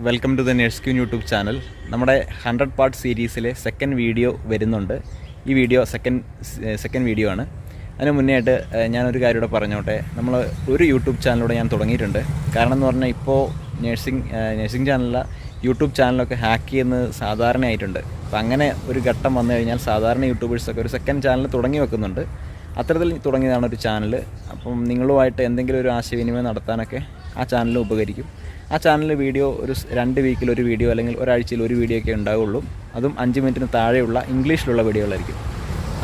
Welcome to the nurse queen YouTube channel. നമ്മുടെ 100 part സീരീസിലെ second video വരുന്നുണ്ട്. ഈ വീഡിയോ സെക്കൻഡ് വീഡിയോ ആണ്. അതിന് മുന്നേ ആയിട്ട് ഞാനൊരു കാര്യം ഇവിടെ പറഞ്ഞോട്ടെ. നമ്മൾ ഒരു യൂട്യൂബ് ചാനലിലൂടെ ഞാൻ തുടങ്ങിയിട്ടുണ്ട്. കാരണം എന്ന് പറഞ്ഞാൽ ഇപ്പോൾ നേഴ്സിംഗ് ചാനലിലെ യൂട്യൂബ് ചാനലൊക്കെ ഹാക്ക് ചെയ്യുന്നത് സാധാരണയായിട്ടുണ്ട്. അപ്പോൾ അങ്ങനെ ഒരു ഘട്ടം വന്നു കഴിഞ്ഞാൽ സാധാരണ യൂട്യൂബേഴ്സൊക്കെ ഒരു സെക്കൻഡ് ചാനൽ തുടങ്ങി വെക്കുന്നുണ്ട്. അത്തരത്തിൽ തുടങ്ങിയതാണ് ഒരു ചാനൽ. അപ്പം നിങ്ങളുമായിട്ട് എന്തെങ്കിലും ഒരു ആശയവിനിമയം നടത്താനൊക്കെ ആ ചാനൽ ഉപകരിക്കും. ആ ചാനലിൽ വീഡിയോ ഒരു 2 വീക്കിൽ ഒരു വീഡിയോ അല്ലെങ്കിൽ ഒരാഴ്ചയിൽ ഒരു വീഡിയോ ഒക്കെ ഉണ്ടാവുള്ളൂ. അതും 5 മിനിറ്റിന് താഴെയുള്ള ഇംഗ്ലീഷിലുള്ള വീഡിയോകളായിരിക്കും.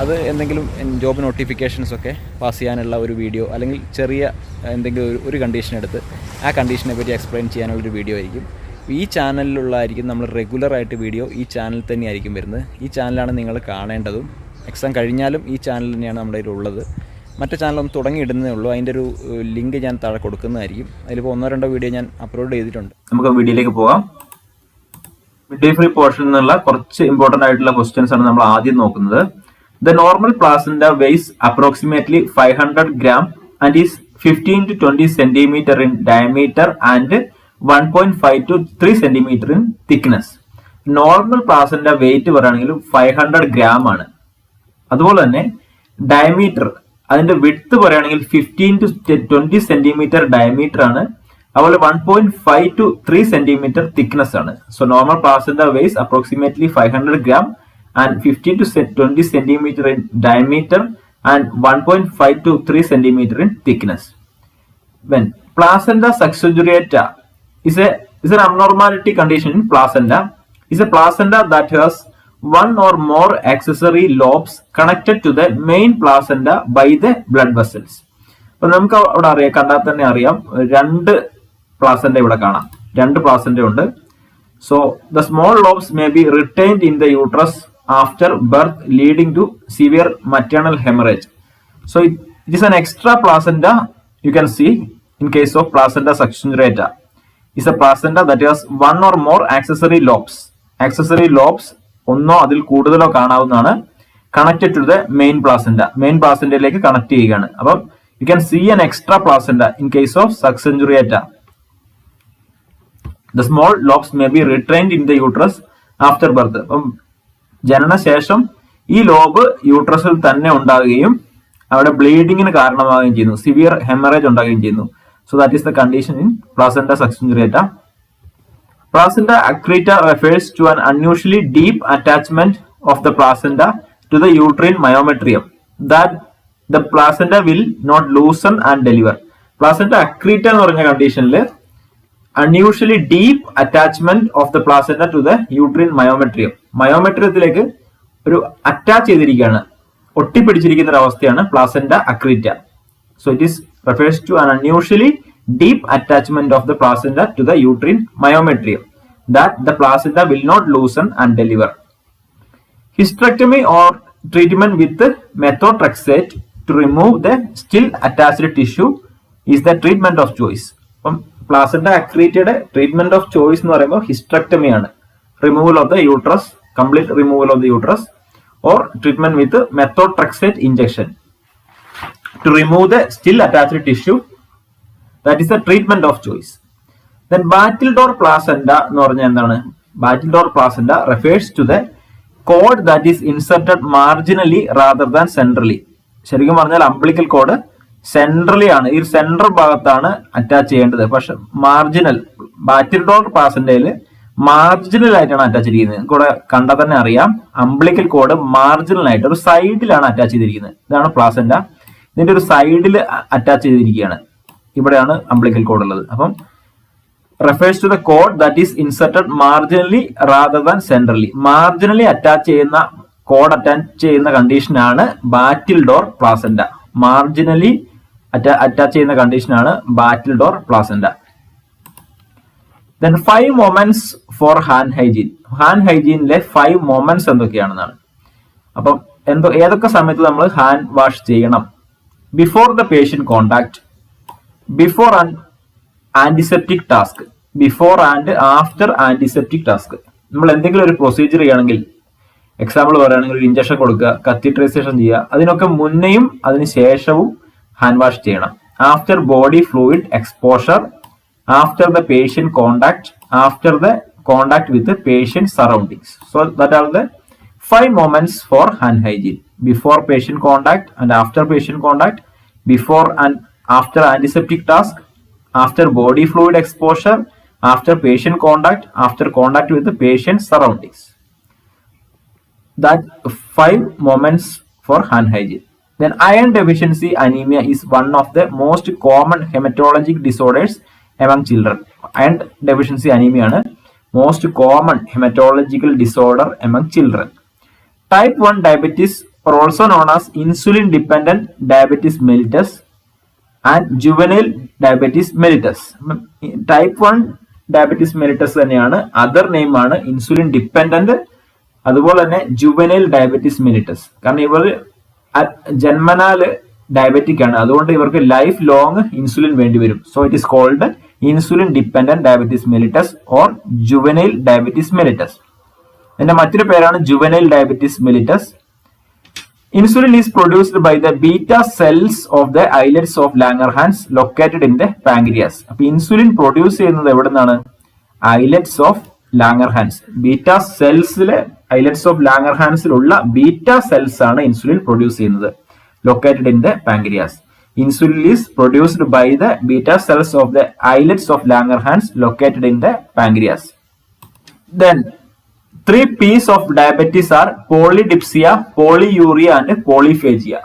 അത് എന്തെങ്കിലും ജോബ് നോട്ടിഫിക്കേഷൻസൊക്കെ പാസ് ചെയ്യാനുള്ള ഒരു വീഡിയോ, അല്ലെങ്കിൽ ചെറിയ എന്തെങ്കിലും ഒരു കണ്ടീഷൻ എടുത്ത് ആ കണ്ടീഷനെ പറ്റി എക്സ്പ്ലെയിൻ ചെയ്യാനുള്ളൊരു വീഡിയോ ആയിരിക്കും. ഈ ചാനലിലുള്ളതായിരിക്കും നമ്മൾ റെഗുലറായിട്ട് വീഡിയോ ഈ ചാനൽ തന്നെയായിരിക്കും വരുന്നത്. ഈ ചാനലാണ് നിങ്ങൾ കാണേണ്ടതും. എക്സാം കഴിഞ്ഞാലും ഈ ചാനൽ തന്നെയാണ് നമ്മുടെ കയ്യിലുള്ളത്. മറ്റു ചാനലൊന്നും തുടങ്ങിയിടുന്നേ ഉള്ളൂ. അതിൻ്റെ ഒരു ലിങ്ക് ഞാൻ താഴെ കൊടുക്കുന്നതായിരിക്കും. അതിലിപ്പോൾ 1-2 വീഡിയോ ഞാൻ അപ്ലോഡ് ചെയ്തിട്ടുണ്ട്. നമുക്ക് വീഡിയോയിലേക്ക് പോകാം. മിഡ് ഡേ ഫ്രീ പോർഷനിൽ നിന്നുള്ള കുറച്ച് ഇമ്പോർട്ടന്റ് ആയിട്ടുള്ള ക്വസ്റ്റ്യൻസ് ആണ് നമ്മൾ ആദ്യം നോക്കുന്നത്. The normal placenta weighs approximately 500 gram and is 15 to 20 centimeter in diameter and 1.5 to 3 centimeter in thickness. Normal placenta weight പറയുകയാണെങ്കിൽ 500 gram ആണ്. അതുപോലെ തന്നെ ഡയമീറ്റർ, അതിന്റെ വിഡ്ത്ത് പറയുകയാണെങ്കിൽ 15 to 20 സെന്റിമീറ്റർ ഡയമീറ്റർ ആണ്. അതുപോലെ 1.5 to 3 സെന്റിമീറ്റർ തിക്നെസ് ആണ്. So normal placenta weighs approximately 500 gram and 15 to 20 centimeter in diameter and 1.5 to 3 centimeter in thickness. When placenta successuriata is an abnormality condition in placenta, is a placenta that has one or more accessory lobes connected to the main placenta by the blood vessels. അപ്പൊ നമുക്ക് അവിടെ അറിയാം, കണ്ടാൽ തന്നെ അറിയാം, 2 placenta ഇവിടെ കാണാം. 2 placenta ഉണ്ട്. So the small lobes may be retained in the uterus after birth leading to severe maternal hemorrhage. So it is an extra placenta you can see in case of placenta successuriata. Is a placenta that has one or more accessory lobes. Accessory lobes ഒന്നോ അതിൽ കൂടുതലോ കാണാവുന്നതാണ്. Connected to the main പ്ലാസന്റയിലേക്ക് connect ചെയ്യുകയാണ്. അപ്പം you can see an extra placenta in case of succenturiate. The small lobes may be retained in the uterus after birth. അപ്പം ജനനശേഷം ഈ ലോബ് യൂട്രസിൽ തന്നെ ഉണ്ടാകുകയും അവിടെ ബ്ലീഡിങ്ങിന് കാരണമാവുകയും ചെയ്യുന്നു, സിവിയർ ഹെമറേജ് ഉണ്ടാകുകയും ചെയ്യുന്നു. So that is the condition in placenta succenturiate. Placenta accreta refers to an unusually deep attachment of the placenta to the uterine myometrium that the placenta will not loosen and deliver. Placenta accreta എന്ന് പറഞ്ഞ കണ്ടീഷനിൽ unusually deep attachment of the placenta to the uterine myometrium. മയോമെട്രിയത്തിലേക്ക് ഒരു attach ചെയ്തിരിക്കുകയാണ്, ഒട്ടിപ്പിടിച്ചിരിക്കുന്ന ഒരു അവസ്ഥയാണ് placenta accreta. So it is refers to an unusually deep attachment of the placenta to the uterine myometrium that the placenta will not loosen and deliver. Hysterectomy or treatment with methotrexate to remove the still attached tissue is the treatment of choice. Placenta accretയുടെ treatment of choice എന്ന് പറയുമ്പോൾ hysterectomy ആണ്, removal of the uterus, complete removal of the uterus, or treatment with methotrexate injection to remove the still attached tissue. That is the treatment of choice. Then Battledor placenta എന്ന് പറഞ്ഞാൽ എന്താണ്? Battledor placenta refers to the cord that is inserted marginally rather than centrally. ശരിക്കും പറഞ്ഞാൽ umbilical code centrally ആണ്, ഈ central ഭാഗത്താണ് attach ചെയ്യേണ്ടത്. പക്ഷെ മാർജിനൽ ബാറ്റിൽഡോർ പ്ലാസന്റയിൽ മാർജിനൽ ആയിട്ടാണ് അറ്റാച്ച് ചെയ്തിരിക്കുന്നത്. കൂടെ കണ്ടാൽ തന്നെ അറിയാം, അംബ്ലിക്കൽ കോഡ് മാർജിനൽ ആയിട്ട് ഒരു സൈഡിലാണ് അറ്റാച്ച് ചെയ്തിരിക്കുന്നത്. ഇതാണ് പ്ലാസന്റ. ഇതിന്റെ ഒരു സൈഡിൽ അറ്റാച്ച് ചെയ്തിരിക്കുകയാണ്. ഇവിടെയാണ് അംബ്ലിക്കൽ കോഡ് ഉള്ളത്. അപ്പം refers to the cord that is inserted marginally rather than centrally. Marginally attach ചെയ്യുന്ന കോഡ് അറ്റാച്ച് ചെയ്യുന്ന കണ്ടീഷനാണ് ബാറ്റിൽഡോർ പ്ലാസന്റ. മാർജിനലി അറ്റാച്ച് ചെയ്യുന്ന കണ്ടീഷനാണ് battledore placenta. Then 5 moments for hand hygiene. Hand ഹൈജീനിലെ 5 moments എന്തൊക്കെയാണെന്നാണ്. അപ്പം ഏതൊക്കെ സമയത്ത് നമ്മൾ ഹാൻഡ് വാഷ് ചെയ്യണം? Before the patient contact, before and antiseptic task, before and after antiseptic task. നമ്മൾ എന്തെങ്കിലും ഒരു പ്രൊസീജിയർ ചെയ്യണമെങ്കിൽ, എക്സാമ്പിൾ പറയുകയാണെങ്കിൽ ഒരു ഇഞ്ചക്ഷൻ കൊടുക്കുക, കത്തീട്രൈസേഷൻ ചെയ്യുക, അതിനൊക്കെ മുന്നേയും അതിന് ശേഷവും ഹാൻഡ് വാഷ് ചെയ്യണം. After body fluid exposure after the patient contact, after the contact with the patient surroundings. So that are the 5 moments for hand hygiene: before patient contact and after patient contact, before and after antiseptic task, after body fluid exposure, after patient contact, after contact with the patient surroundings. That 5 moments for hand hygiene. Then iron deficiency anemia is one of the most common hematologic disorders among children. Iron deficiency anemia ആണ് most common hematological disorder among children. Type 1 diabetes, or also known as insulin dependent diabetes mellitus and juvenile diabetes mellitus. Type 1 diabetes mellitus തന്നെയാണ്, other name ആണ് insulin dependent, അതുപോലെ തന്നെ juvenile diabetes mellitus. കാരണം ഇവർ ജന്മനാല് diabetic ആണ്, അതുകൊണ്ട് ഇവർക്ക് life long insulin വേണ്ടി വരും. So it is called insulin dependent diabetes mellitus or juvenile diabetes mellitus. ഇതിന്റെ മറ്റൊരു പേരാണ് juvenile diabetes mellitus. Insulin is produced by the beta cells of the islets of Langerhans located in the pancreas. അപ്പോൾ insulin produce ചെയ്യുന്നത് എവിടെ നിന്നാണ്? Islets of Langerhans. Beta സെൽസിലെ islets of ലാംഗർഹാൻസിലുള്ള beta cells ആണ് ഇൻസുലിൻ പ്രൊഡ്യൂസ് ചെയ്യുന്നത്, located in the pancreas. Insulin is produced by the beta cells of the islets of Langerhans located in the pancreas. Then 3 P's of diabetes are polydipsia, polyuria and polyphagia.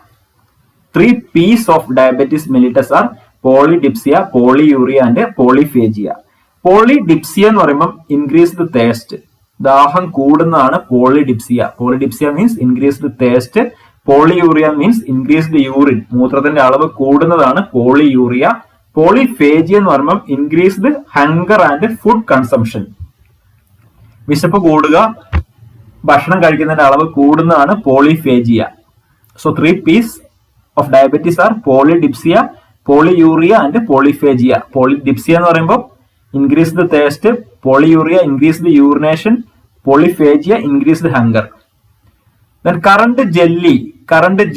3 P's of diabetes mellitus are polydipsia, polyuria and polyphagia. Polydipsia എന്ന് പറയുമ്പോൾ increased thirst, ദാഹം കൂടുന്നതാണ് polydipsia. Polydipsia means increased thirst. Polyuria means increased urine, മൂത്രത്തിന്റെ അളവ് കൂടുന്നതാണ് polyuria. Polyphagia എന്ന് പറയുമ്പോൾ increased hunger and food consumption, വിശപ്പ് കൂടുക, ഭക്ഷണം കഴിക്കുന്നതിന്റെ അളവ് കൂടുന്നതാണ് polyphagia. So 3 P's of diabetes are polydipsia, polyuria and polyphagia. Polydipsia എന്ന് പറയുമ്പോൾ increased thirst, polyuria increased urination, polyphagia increased hunger. Then current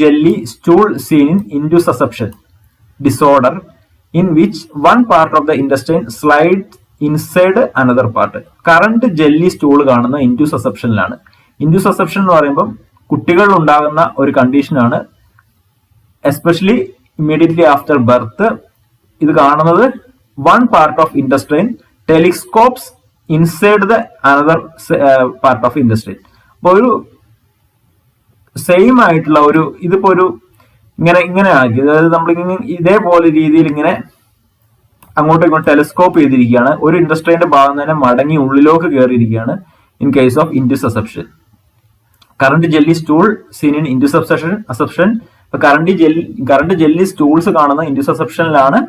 jelly stool seen in intussusception disorder in which one part of the intestine slides inside another part. Current jelly stool കാണുന്ന ഇൻറ്റുസസെപ്ഷനിലാണ്. ഇൻറ്റുസസെപ്ഷൻ എന്ന് പറയുമ്പോൾ കുട്ടികളിൽ ഉണ്ടാകുന്ന ഒരു കണ്ടീഷനാണ്, especially immediately after birth. ഇത് കാണുന്നത് one part of intestine telescopes inside the another part of intestine. അപ്പോൾ ഒരു സെയിം ആയിട്ടുള്ള ഒരു ഇതിപ്പോ ഒരു ഇങ്ങനെ ആക്കി, അതായത് നമ്മളിങ്ങനെ ഇതേപോലെ രീതിയിൽ ഇങ്ങനെ അങ്ങോട്ടും ഇങ്ങോട്ട് ടെലിസ്കോപ്പ് ചെയ്തിരിക്കുകയാണ്. ഒരു ഇൻഡസ്ട്രീന്റെ ഭാഗം തന്നെ മടങ്ങി ഉള്ളിലേക്ക് കയറിയിരിക്കുകയാണ് in case of intussusception. Currant jelly stool seen in intussusception. Currant jelly stools കാണുന്ന ഇൻറ്റുസസെപ്ഷനിലാണ്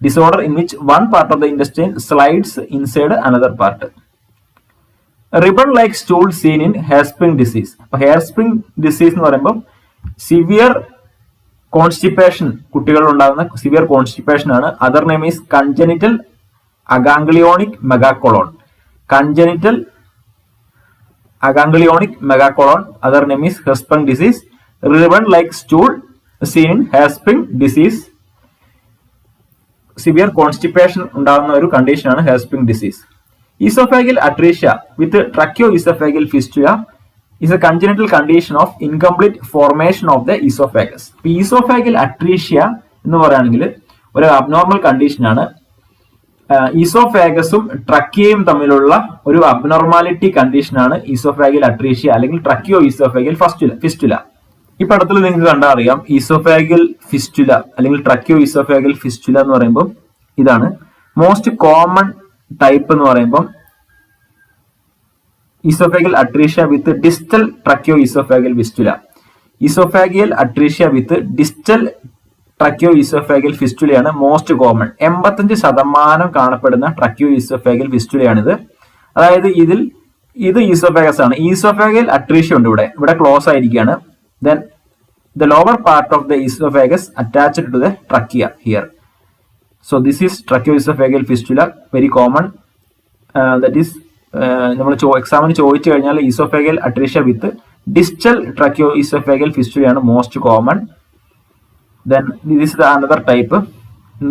disorder in which one part of the intestine slides inside another part. Ribbon like stool seen in Hirschsprung disease. അപ്പൊ Hirschsprung disease എന്ന് പറയുമ്പോൾ severe constipation, കുട്ടികളിൽ ഉണ്ടാകുന്ന severe constipation ആണ്. Other name is congenital aganglionic megacolon. Congenital aganglionic megacolon. Other name is Hirschsprung disease. Ribbon like stool seen in Hirschsprung disease. Severe constipation ഉണ്ടാകുന്ന ഒരു കണ്ടീഷനാണ് Hirschsprung disease. Oesophageal atresia with tracheo oesophageal fistula is a congenital condition of incomplete formation of the esophagus. Oesophageal atresia എന്ന് പറയുകയാണെങ്കിൽ ഒരു abnormal കണ്ടീഷനാണ്. ഈസോഫാഗസും ട്രക്കിയയും തമ്മിലുള്ള ഒരു abnormality കണ്ടീഷനാണ് ഈസോഫാഗൽ അട്രീഷ്യ അല്ലെങ്കിൽ ട്രക്കിയോ ഈസോഫാഗൽ ഫിസ്റ്റുല. ഈ പടത്തിൽ നിങ്ങൾക്ക് കണ്ടാൽ അറിയാം, ഈസോഫാഗൽ ഫിസ്റ്റുല അല്ലെങ്കിൽ ട്രക്കിയോ ഈസോഫാഗൽ ഫിസ്റ്റുല എന്ന് പറയുമ്പോൾ ഇതാണ്. മോസ്റ്റ് കോമൺ ടൈപ്പ് എന്ന് പറയുമ്പോൾ esophageal atresia with distal tracheoesophageal fistula. Esophageal atresia with distal tracheoesophageal fistula ആണ് മോസ്റ്റ് കോമൺ. 85% കാണപ്പെടുന്ന tracheoesophageal fistula ആണിത്. അതായത് ഇത് ഈസോഫാഗസ് ആണ്. ഈസോഫാഗൽ അട്രീഷ്യ ഉണ്ട്, ഇവിടെ ക്ലോസ് ആയിരിക്കുകയാണ്. Then the lower part of the esophagus attached to the trachea here. So this is tracheoesophageal fistula, very common. That is നമ്മൾ എക്സാമിന് ചോദിച്ചു കഴിഞ്ഞാൽ oesophageal atresia with distal tracheo oesophageal ഫിസ്റ്റുലയാണ് most common. Then this is another type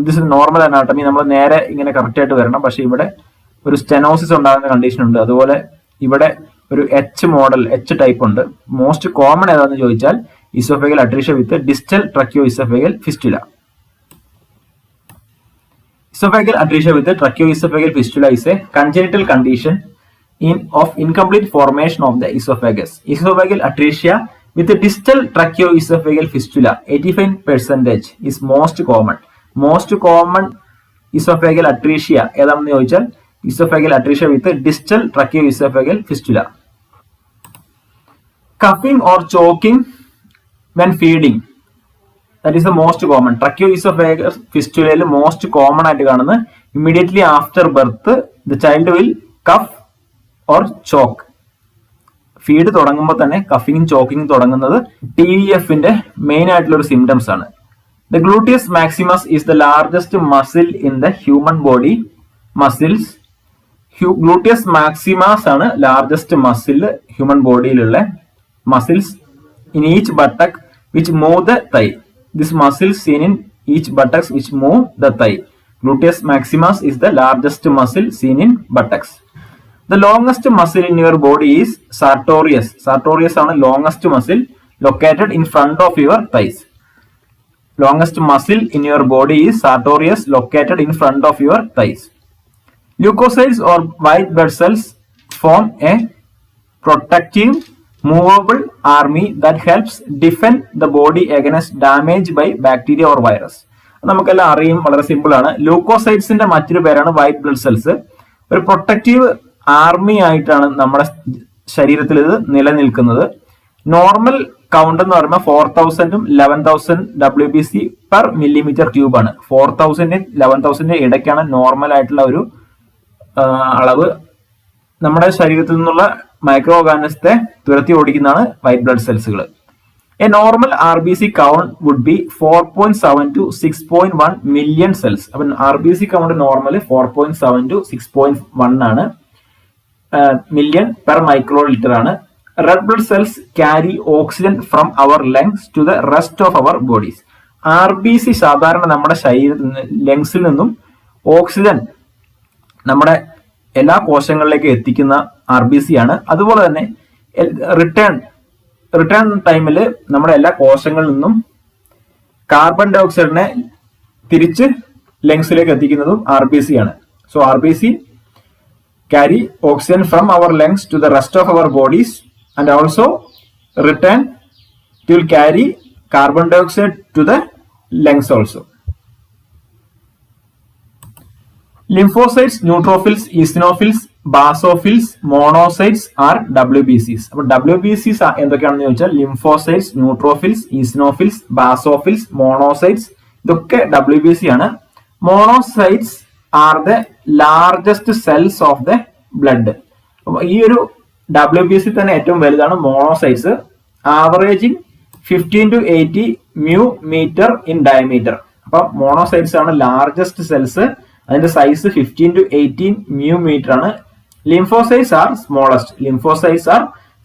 this is normal anatomy. നമ്മൾ നേരെ ഇങ്ങനെ correct ആയിട്ട് വരണം. പക്ഷെ ഇവിടെ ഒരു സ്റ്റെനോസിസ് ഉണ്ടാകുന്ന കണ്ടീഷൻ ഉണ്ട്. അതുപോലെ ഇവിടെ ഒരു എച്ച് ടൈപ്പ് ഉണ്ട്. മോസ്റ്റ് കോമൺ ഏതാണെന്ന് ചോദിച്ചാൽ oesophageal atresia with distal tracheo oesophageal fistula. Esophageal atresia with the tracheoesophageal fistula is a congenital condition of incomplete formation of the esophagus. Esophageal atresia with the distal tracheoesophageal fistula 85% is most common. Most common esophageal atresia ഏതാണെന്ന് ചോദിച്ചാൽ esophageal atresia with the distal tracheoesophageal fistula. Coughing or choking when feeding. That is the most common. Tracheoesophageal fistula most common ആയിട്ട് കാണുന്നത് immediately after birth the child will cough or choke. Feed തുടങ്ങുമ്പോൾ തന്നെ കഫിങ്ങും ചോക്കിങ്ങും തുടങ്ങുന്നത് TEF-ന്റെ main ആയിട്ടുള്ള ഒരു symptoms ആണ്. The gluteus maximus is the largest muscle in the human body muscles. Gluteus maximus ആണ് largest muscle human ബോഡിയിലുള്ള muscles in each buttock which move the thigh. This muscle seen in each buttocks which move the thigh. Gluteus maximus is the largest muscle seen in buttocks. The longest muscle in your body is sartorius. Sartorius ആണ് longest muscle located in front of your thighs. Longest muscle in your body is sartorius located in front of your thighs. Leukocytes or white blood cells form a protective movable army that helps defend the body against damage by bacteria or virus. നമുക്കെല്ലാം അറിയും, വളരെ simple ആണ്. ലൂക്കോസൈറ്റ്സിന്റെ മറ്റൊരു പേരാണ് white blood cells. ഒരു protective army ആയിട്ടാണ് നമ്മുടെ ശരീരത്തിൽ ഇത് നിലനിൽക്കുന്നത്. നോർമൽ കൗണ്ട് എന്ന് പറയുമ്പോൾ 4000-ഉം 11,000 WBC പെർ മില്ലിമീറ്റർ ക്യൂബ് ആണ്. 4000-നും 11,000-നും ഇടയ്ക്കാണ് നോർമൽ ആയിട്ടുള്ള ഒരു അളവ്. നമ്മുടെ ശരീരത്തിൽ നിന്നുള്ള മൈക്രോ ഓർഗാനിസത്തെ തുരത്തി ഓടിക്കുന്നതാണ് വൈറ്റ് ബ്ലഡ് സെൽസുകൾ. A normal RBC count would be 4.7 to 6.1 million cells. അപ്പം RBC കൗണ്ട് നോർമൽ 4.7 to 6.1 ആണ്, മില്യൺ പെർ മൈക്രോ ലിറ്റർ ആണ്. Red blood cells carry oxygen from our lungs to the rest of our bodies. RBC സാധാരണ നമ്മുടെ ശരീരത്തിൽ നിന്ന് ലങ്സിൽ നിന്നും oxygen നമ്മുടെ എല്ലാ കോശങ്ങളിലേക്ക് എത്തിക്കുന്ന RBC ആണ്. അതുപോലെ തന്നെ റിട്ടേൺ ടൈമിൽ നമ്മുടെ എല്ലാ കോശങ്ങളിൽ നിന്നും കാർബൺ ഡൈ ഓക്സൈഡിനെ തിരിച്ച് ലങ്സിലേക്ക് എത്തിക്കുന്നതും RBC ആണ്. So RBC carry oxygen from our lungs to the rest of our bodies and also return it will carry carbon dioxide to the lungs also. Lymphocytes, neutrophils, eosinophils, basophils, monocytes are WBCs. അപ്പോൾ WBCs എന്തൊക്കെയാണെന്ന് ചോദിച്ചാൽ lymphocytes, neutrophils, eosinophils, basophils, monocytes ഇതൊക്കെ WBC ആണ്. Monocytes are the largest cells of the blood. ഈ ഒരു WBC തന്നെ ഏറ്റവും വലുതാണ് monocytes. Averaging 15 to 80 μm in diameter. അപ്പൊ മോണോസൈറ്റ്സ് ആണ് ലാർജസ്റ്റ് സെൽസ്. അതിന്റെ സൈസ് 15 to 18 μm ആണ്. Lymphocytes are smallest. Lymphocytes are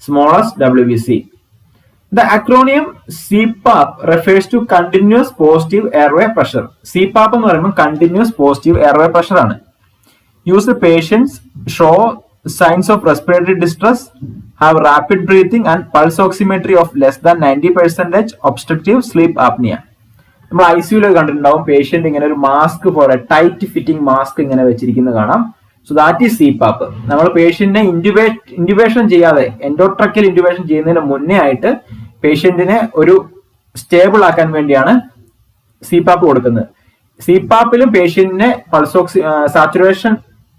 smallest WBC. The acronym CPAP refers to continuous positive airway pressure. CPAP എന്ന് പറയുമ്പോൾ continuous positive airway pressure ആണ്. Used patients show signs of respiratory distress, have rapid breathing and pulse oximetry of less than 90% obstructive sleep apnea. നമ്മൾ ICU കണ്ടിട്ടുണ്ടാവും patient ഇങ്ങനെ ഒരു mask പോലെ tight fitting mask ഇങ്ങനെ വെച്ചിരിക്കുന്നത് കാണാം. So that is CPAP. നമ്മൾ പേഷ്യന്റിനെ ഇൻഡ്യൂബേഷൻ ചെയ്യാതെ എൻഡോട്രക്കൽ ഇൻഡ്യൂബേഷൻ ചെയ്യുന്നതിന് മുന്നേ ആയിട്ട് പേഷ്യന്റിനെ ഒരു സ്റ്റേബിൾ ആക്കാൻ വേണ്ടിയാണ് CPAP കൊടുക്കുന്നത്. CPAPലും പേഷ്യന്റിനെ പൾസ് സാച്ചുറേഷൻ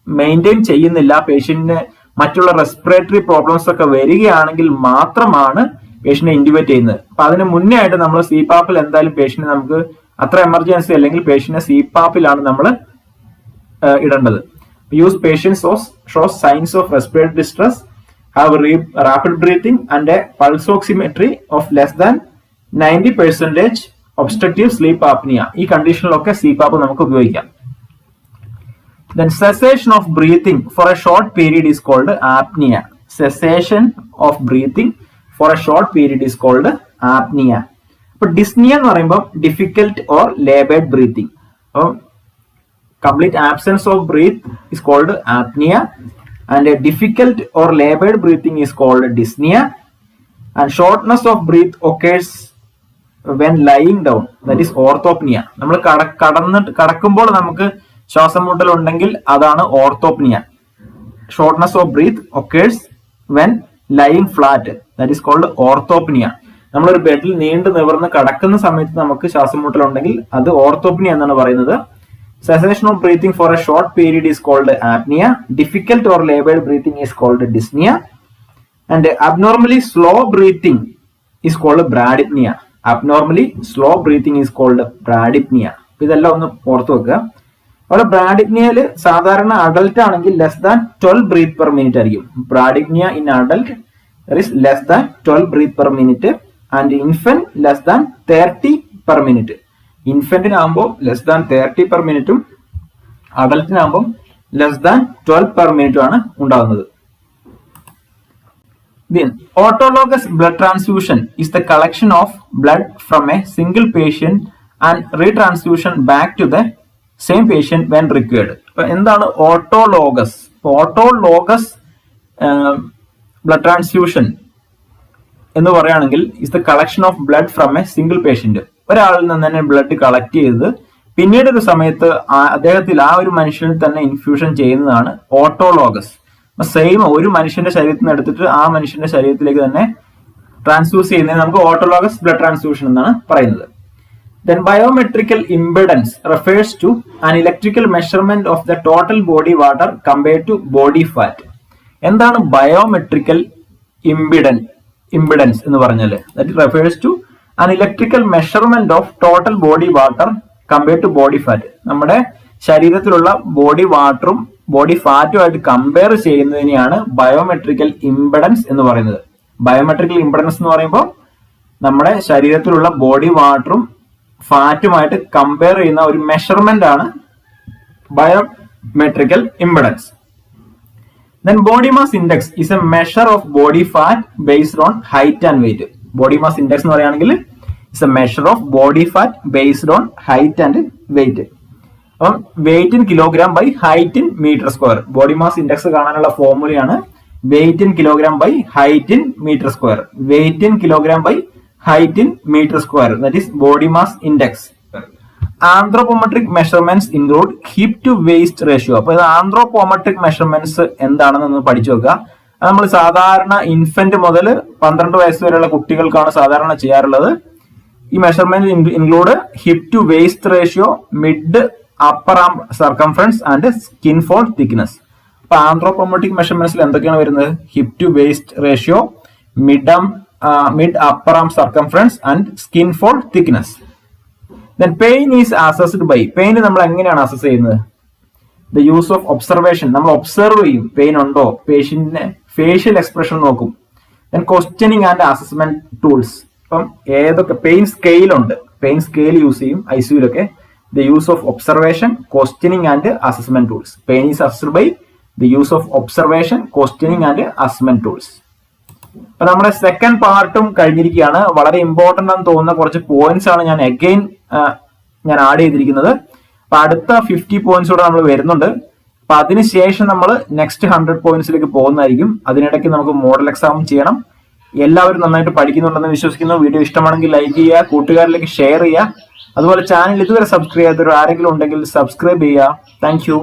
മെയിൻറ്റെയിൻ ചെയ്യുന്നില്ല, പേഷ്യന്റിന് മറ്റുള്ള റെസ്പിറേറ്ററി പ്രോബ്ലംസ് ഒക്കെ വരികയാണെങ്കിൽ മാത്രമാണ് പേഷ്യന്റിനെ ഇൻഡ്യൂബേറ്റ് ചെയ്യുന്നത്. അപ്പൊ അതിന് മുന്നേ ആയിട്ട് നമ്മൾ CPAPൽ എന്തായാലും പേഷ്യന്റ് നമുക്ക് അത്ര എമർജൻസി അല്ലെങ്കിൽ പേഷ്യന്റിനെ CPAPലാണ് നമ്മൾ ഇടേണ്ടത്. Use patients shows signs of respiratory distress, have rapid breathing and a pulse oximetry of less than 90% obstructive sleep apnea. ഈ കണ്ടീഷനിലൊക്കെ CPAP നമുക്ക് ഉപയോഗിക്കാം. Then cessation of breathing for a short period is called apnea. Cessation of breathing for a short period is called apnea. അപ്പോൾ dyspnoea എന്ന് പറയുമ്പോൾ difficult or laboured breathing. അപ്പം complete absence of breath is called apnea, and a difficult or labored breathing is called dyspnea, and shortness of breath occurs when lying down, that is orthopnea. നമ്മൾ കടക്കുമ്പോൾ നമുക്ക് ശ്വാസം മുട്ടൽ ഉണ്ടെങ്കിൽ അതാണ് orthopnoea. Shortness of breath occurs when lying flat, that is called orthopnea. നമ്മളൊരു ബെഡിൽ നീണ്ടു നിവർന്ന് കടക്കുന്ന സമയത്ത് നമുക്ക് ശ്വാസം മുട്ടൽ ഉണ്ടെങ്കിൽ അത് ഓർത്തോപ്നിയ എന്നാണ് പറയുന്നത്. Cessation of breathing for a short period is called apnea. Difficult or labored breathing is called dyspnea. And abnormally slow breathing is called bradypnea. Abnormally slow breathing is called bradypnea. ഇതെല്ലാം ഒന്ന് ഓർത്തു വെക്കുക. അവിടെ ബ്രാഡിപ്നിയയിൽ സാധാരണ adult ആണെങ്കിൽ less than 12 breath per minute ആയിരിക്കും. Bradypnoea in adult is less than 12 breath per minute, and infant less than 30 per minute. ഇൻഫന്റിനാകുമ്പോൾ less than 30 per മിനിറ്റും അഡൽറ്റിനാകുമ്പോൾ ലെസ് ദാൻ 12 പെർ മിനിറ്റും ആണ് ഉണ്ടാകുന്നത്. Then autologous blood transfusion is the collection of blood from a single patient and retransfusion back to the same patient when required. എന്താണ് autologous? Autologous blood transfusion എന്ന് പറയുകയാണെങ്കിൽ is the collection of blood from A single patient. ഒരാളിൽ നിന്ന് തന്നെ blood collect ചെയ്ത് പിന്നീട് ഒരു സമയത്ത് അദ്ദേഹത്തിൽ ആ ഒരു മനുഷ്യനിൽ തന്നെ ഇൻഫ്യൂഷൻ ചെയ്യുന്നതാണ് ഓട്ടോലോഗസ്. സെയിം ഒരു മനുഷ്യന്റെ ശരീരത്തിൽ നിന്ന് എടുത്തിട്ട് ആ മനുഷ്യന്റെ ശരീരത്തിലേക്ക് തന്നെ ട്രാൻസ്ഫ്യൂസ് ചെയ്യുന്നതിന് നമുക്ക് ഓട്ടോലോഗസ് ബ്ലഡ് ട്രാൻസ്ഫ്യൂഷൻ എന്നാണ് പറയുന്നത്. Then biometrical impedance refers to an electrical measurement of the total body water compared to body fat. എന്താണ് ബയോമെട്രിക്കൽ ഇംപിഡൻസ് എന്ന് പറഞ്ഞാൽ? That refers to an electrical measurement of total body water compared to body fat. നമ്മുടെ ശരീരത്തിലുള്ള body വാട്ടറും body ഫാറ്റുമായിട്ട് compare ചെയ്യുന്നതിനെയാണ് biometrical impedance എന്ന് പറയുന്നത്. ബയോമെട്രിക്കൽ ഇംപിഡൻസ് എന്ന് പറയുമ്പോൾ നമ്മുടെ ശരീരത്തിലുള്ള ബോഡി വാട്ടറും ഫാറ്റുമായിട്ട് കമ്പയർ ചെയ്യുന്ന ഒരു മെഷർമെന്റ് ആണ് biometrical impedance. Then body mass index is a measure of body fat based on height and weight. Body mass index എന്ന് പറയുകയാണെങ്കിൽ is a measure of body fat based on height and weight. അപ്പം weight in kilogram by height in metre square. Body mass index കാണാനുള്ള ഫോർമുലയാണ് weight in kilogram by height in metre square. Weight in kilogram by height in metre square, that is body mass index. Anthropometric measurements include hip to waist ratio. അപ്പൊ ഇത് anthropometric measurements എന്താണെന്ന് പഠിച്ചു വെക്കുക. അത് നമ്മൾ സാധാരണ ഇൻഫന്റ് മുതൽ 12 വയസ്സ് വരെയുള്ള കുട്ടികൾക്കാണ് സാധാരണ ചെയ്യാറുള്ളത്. ഈ measurement include hip to waist ratio, mid upper arm circumference and skin fold thickness. അപ്പൊ ആന്ത്രോപോമെട്രിക് മെഷർമെന്റ്സിൽ എന്തൊക്കെയാണ് വരുന്നത്? Hip to waist ratio, mid upper arm circumference and skin fold thickness. Then pain is assessed by, pain നമ്മൾ എങ്ങനെയാണ് assess ചെയ്യുന്നത്? The use of observation. നമ്മൾ observe ചെയ്യും pain ഉണ്ടോ, പേഷ്യന്റിന്റെ ഫേഷ്യൽ എക്സ്പ്രഷൻ നോക്കും. Then questioning and assessment tools. അപ്പം ഏതൊക്കെ pain scale ഉണ്ട്, പെയിൻ സ്കെയിൽ യൂസ് ചെയ്യും ഐസിയുലൊക്കെ. The use of observation, questioning and assessment tools. Pain is assessed by the use of observation, questioning and assessment tools. അപ്പൊ നമ്മുടെ second പാർട്ടും കഴിഞ്ഞിരിക്കുകയാണ്. വളരെ important ആണെന്ന് തോന്നുന്ന കുറച്ച് പോയിന്റ്സ് ആണ് ഞാൻ ആഡ് ചെയ്തിരിക്കുന്നത്. അപ്പൊ അടുത്ത 50 പോയിന്റ്സ് കൂടെ നമ്മൾ വരുന്നുണ്ട്. അപ്പൊ അതിനുശേഷം നമ്മൾ നെക്സ്റ്റ് 100 പോയിന്റ്സിലേക്ക് പോകുന്നതായിരിക്കും. അതിനിടയ്ക്ക് നമുക്ക് മോഡൽ എക്സാം ചെയ്യണം. എല്ലാവരും നന്നായിട്ട് പഠിക്കുന്നുണ്ടെന്ന് വിശ്വസിക്കുന്നു. വീഡിയോ ഇഷ്ടമാണെങ്കിൽ ലൈക്ക് ചെയ്യുക, കൂട്ടുകാരിലേക്ക് ഷെയർ ചെയ്യുക. അതുപോലെ ചാനൽ ഇതുവരെ സബ്സ്ക്രൈബ് ചെയ്യാത്തവർ ആരെങ്കിലും ഉണ്ടെങ്കിൽ സബ്സ്ക്രൈബ് ചെയ്യുക. Thank you.